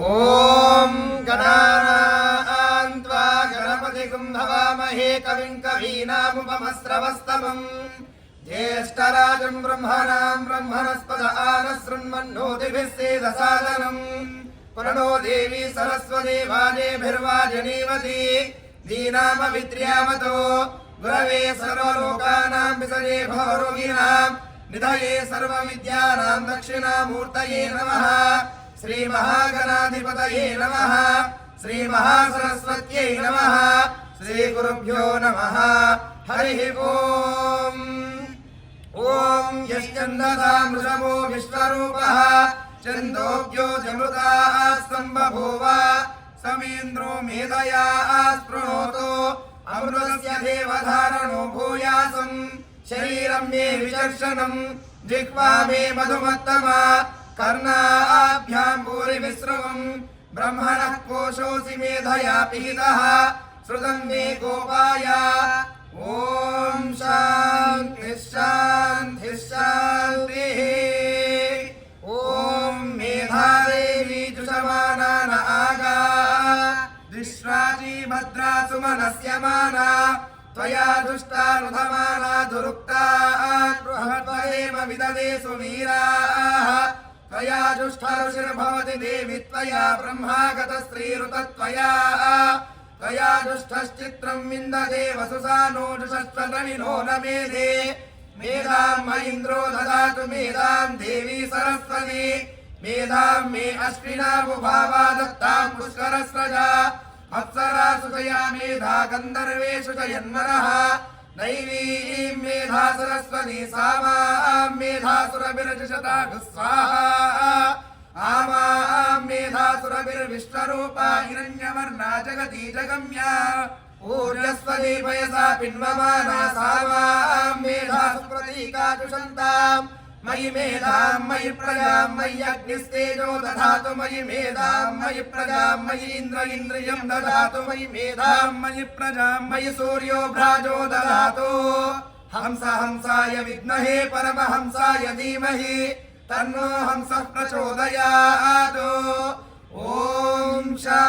ఓం గణానాన్త్వా గణపతిం హవామహే కవిం కవీనాముపమస్రవస్తమం జ్యేష్ఠరాజం బ్రహ్మణాం బ్రహ్మణస్పద ఆనశృణ్వన్నోతిభిः సేదసాదనం ప్రణో దేవి సరస్వతి వాజేభిర్వాజనీవతి దీనామవిద్ర్యామతో గురవే సర్వలోకానాం విసజే భవరోగిణాం నిధయే సర్వవిద్యానాం దక్షిణామూర్తయే నమః శ్రీ మహాగణాధిపతయే నమః శ్రీ మహాసరస్వత్యై నమః శ్రీ గురుభ్యో నమః హరి ఓం ఓం యశ్చందసామృషభో విశ్వరూపః చందోభ్యో జమృతాః సంబభూవ సమేంద్రో మేధయా స్పృణోతో అమృతస్య దేవధారణో భూయాసం శరీరం మే విచర్షణం జిహ్వా మే మధుమత్తమా కర్ణాభ్యాం భూరి విశ్రవం బ్రహ్మణః కోశోసి మేధయా పీతః శ్రుతం మే గోపాయ ఓం శాంతి శాంతి శాంతి ఓం మేధాదేవి జుషమానాన ఆగా దిశ్రాజీ భద్రా సుమనస్యమానా త్వయా దుష్టానుధమానా దురుక్తా గృహద్వయేమ విదదే సువీరాః త్వయా దుష్టరుషిర్భవతి దేవి త్వయా బ్రహ్మాగత శ్రీరుతత్వయా త్వయా దుష్టశ్చిత్రం విందదే వసుసానో దుషశ్చరమినో న మేధే మేధాం మయింద్రో దదాతు మేధాం దేవి సరస్వతి మేధాం మే అశ్వినాభుభావా దత్తాం పుష్కరస్రజా అప్సరాసు చయా మేధా గంధర్వేషు చ యన్మనః దైవీం మేధా సరస్వతి సామాం మేధాసురభిర్జషతాగు స్వాహా ఆమాం మేధాసురభిర్విశ్వరూపా హిరణ్యవర్ణా జగతి జగమ్యా ఊర్జస్వతి పయసా పిన్వమానా సామాం మేధాసు ప్రతీకాచుషంతాం మయి మేధాం మయి ప్రజాం మయి అగ్నిస్తేజో దధాతు మయి మేధాం మయి ప్రజాం మయి ఇంద్ర ఇంద్రియం దధాతు మయి మేధాం మయి ప్రజాం మయి సూర్యో భ్రాజో దధాతు హంస హంసాయ విద్మహే పరమహంసాయ ధీమహి తన్నో హంసః ప్రచోదయాత్ ఓం శా